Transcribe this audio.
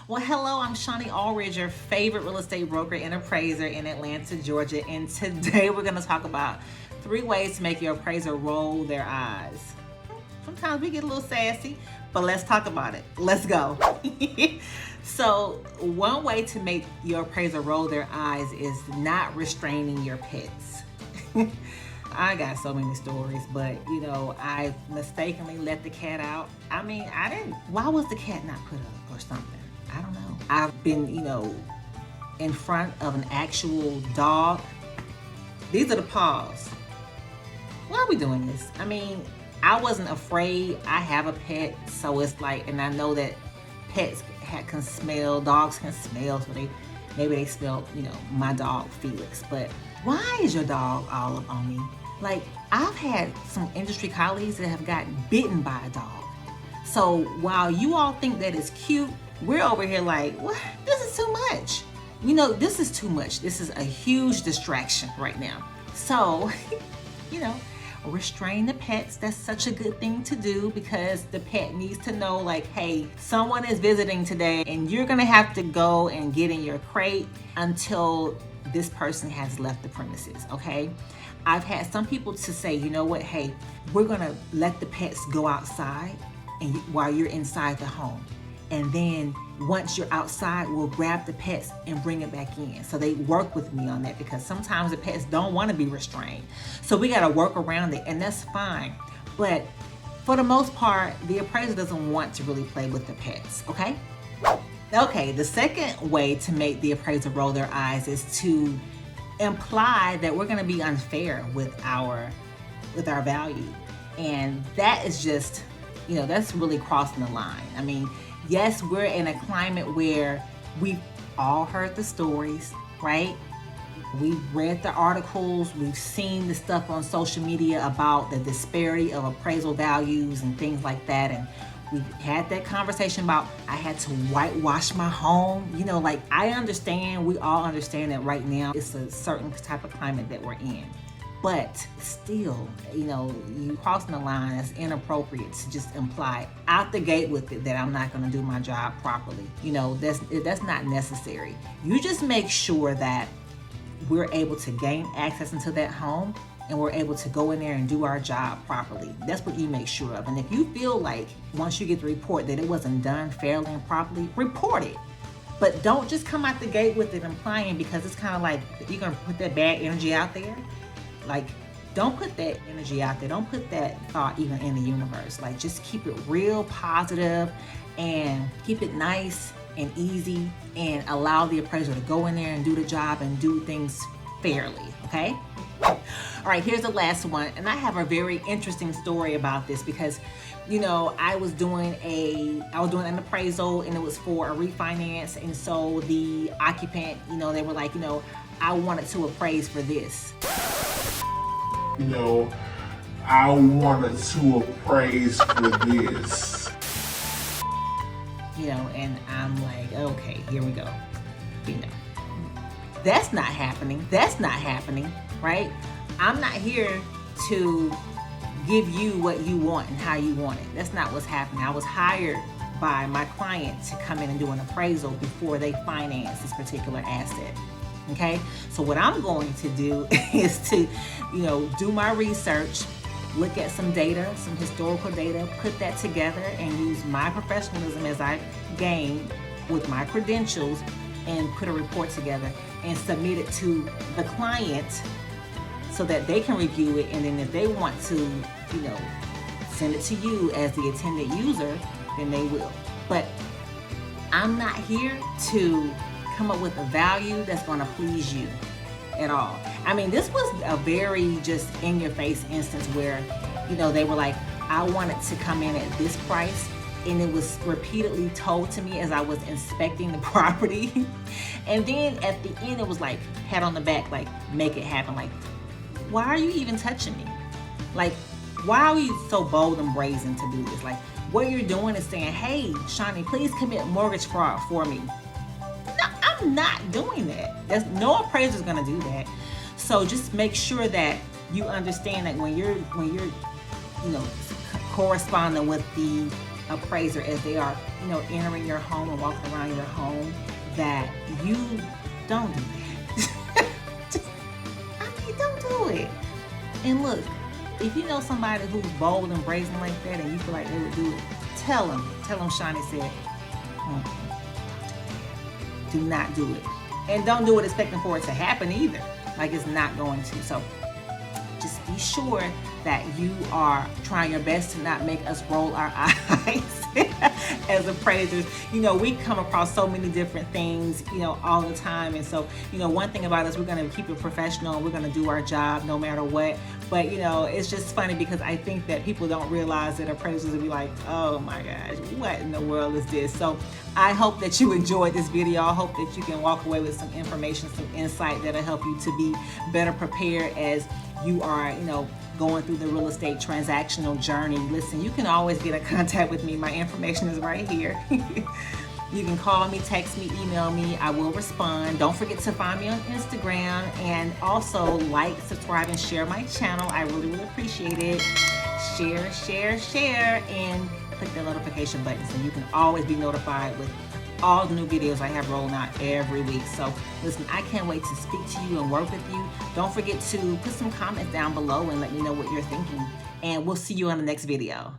Well, hello, I'm Shonnie Alridge, your favorite real estate broker and appraiser in Atlanta, Georgia. And today we're going to talk about 3 ways to make your appraiser roll their eyes. Sometimes we get a little sassy, but let's talk about it. Let's go. So one way to make your appraiser roll their eyes is not restraining your pets. I got so many stories, but I mistakenly let the cat out. I mean, why was the cat not put up or something? I don't know. I've been, in front of an actual dog. These are the paws. Why are we doing this? I mean, I wasn't afraid. I have a pet, so it's like, and I know that pets can smell, dogs can smell, so maybe they smell, my dog Felix. But why is your dog all up on me? Like, I've had some industry colleagues that have gotten bitten by a dog. So while you all think that is cute, we're over here like, what? This is too much. This is too much. This is a huge distraction right now. So, restrain the pets. That's such a good thing to do because the pet needs to know, like, hey, someone is visiting today and you're gonna have to go and get in your crate until this person has left the premises, okay? I've had some people to say, you know what, hey, we're gonna let the pets go outside and while you're inside the home. And then once you're outside, we'll grab the pets and bring it back in. So they work with me on that because sometimes the pets don't want to be restrained. So we got to work around it, and that's fine. But for the most part, the appraiser doesn't want to really play with the pets, okay? Okay, the second way to make the appraiser roll their eyes is to imply that we're going to be unfair with our value. And that is just, that's really crossing the line. I mean, yes, we're in a climate where we've all heard the stories, right? We've read the articles, we've seen the stuff on social media about the disparity of appraisal values and things like that. And we've had that conversation about, I had to whitewash my home. I understand, we all understand that right now it's a certain type of climate that we're in. But still, you crossing the line, it's inappropriate to just imply out the gate with it that I'm not going to do my job properly. That's not necessary. You just make sure that we're able to gain access into that home and we're able to go in there and do our job properly. That's what you make sure of. And if you feel like once you get the report that it wasn't done fairly and properly, report it. But don't just come out the gate with it implying, because it's kind of like you're going to put that bad energy out there. Like, don't put that energy out there. Don't put that thought even in the universe. Like, just keep it real positive and keep it nice and easy and allow the appraiser to go in there and do the job and do things fairly, okay? All right, here's the last one. And I have a very interesting story about this because, I was doing an appraisal and it was for a refinance. And so the occupant, they were like, I wanted to appraise for this. I wanted to appraise for this. And I'm like, okay, here we go. That's not happening. That's not happening, right? I'm not here to give you what you want and how you want it. That's not what's happening. I was hired by my client to come in and do an appraisal before they finance this particular asset. Okay, so what I'm going to do is to, do my research, look at some data, some historical data, put that together and use my professionalism as I gain with my credentials and put a report together and submit it to the client so that they can review it. And then if they want to, send it to you as the intended user, then they will. But I'm not here to come up with a value that's going to please you at all. I mean, this was a very just in your face instance where, they were like, I wanted to come in at this price. And it was repeatedly told to me as I was inspecting the property. And then at the end, it was like, pat on the back, like, make it happen. Like, why are you even touching me? Like, why are you so bold and brazen to do this? Like, what you're doing is saying, hey, Shonnie, please commit mortgage fraud for me. I'm not doing that. No appraiser is going to do that. So just make sure that you understand that when you're corresponding with the appraiser as they are, entering your home and walking around your home, that you don't do that. Don't do it. And look, if you know somebody who's bold and brazen like that and you feel like they would do it, tell them Shonnie said, do not do it. And don't do it expecting for it to happen either. Like, it's not going to. So just be sure that you are trying your best to not make us roll our eyes as appraisers. We come across so many different things, all the time. And so, one thing about us, we're going to keep it professional. We're going to do our job no matter what. But, it's just funny because I think that people don't realize that appraisers will be like, oh my gosh, what in the world is this? So I hope that you enjoyed this video. I hope that you can walk away with some information, some insight that'll help you to be better prepared as you are, going through the real estate transactional journey. Listen, you can always get in contact with me. My information is right here. You can call me, text me, email me. I will respond. Don't forget to find me on Instagram, and also like, subscribe, and share my channel. I really, really appreciate it. Share, and click the notification button so you can always be notified with all the new videos I have rolling out every week. So listen, I can't wait to speak to you and work with you. Don't forget to put some comments down below and let me know what you're thinking. And we'll see you on the next video.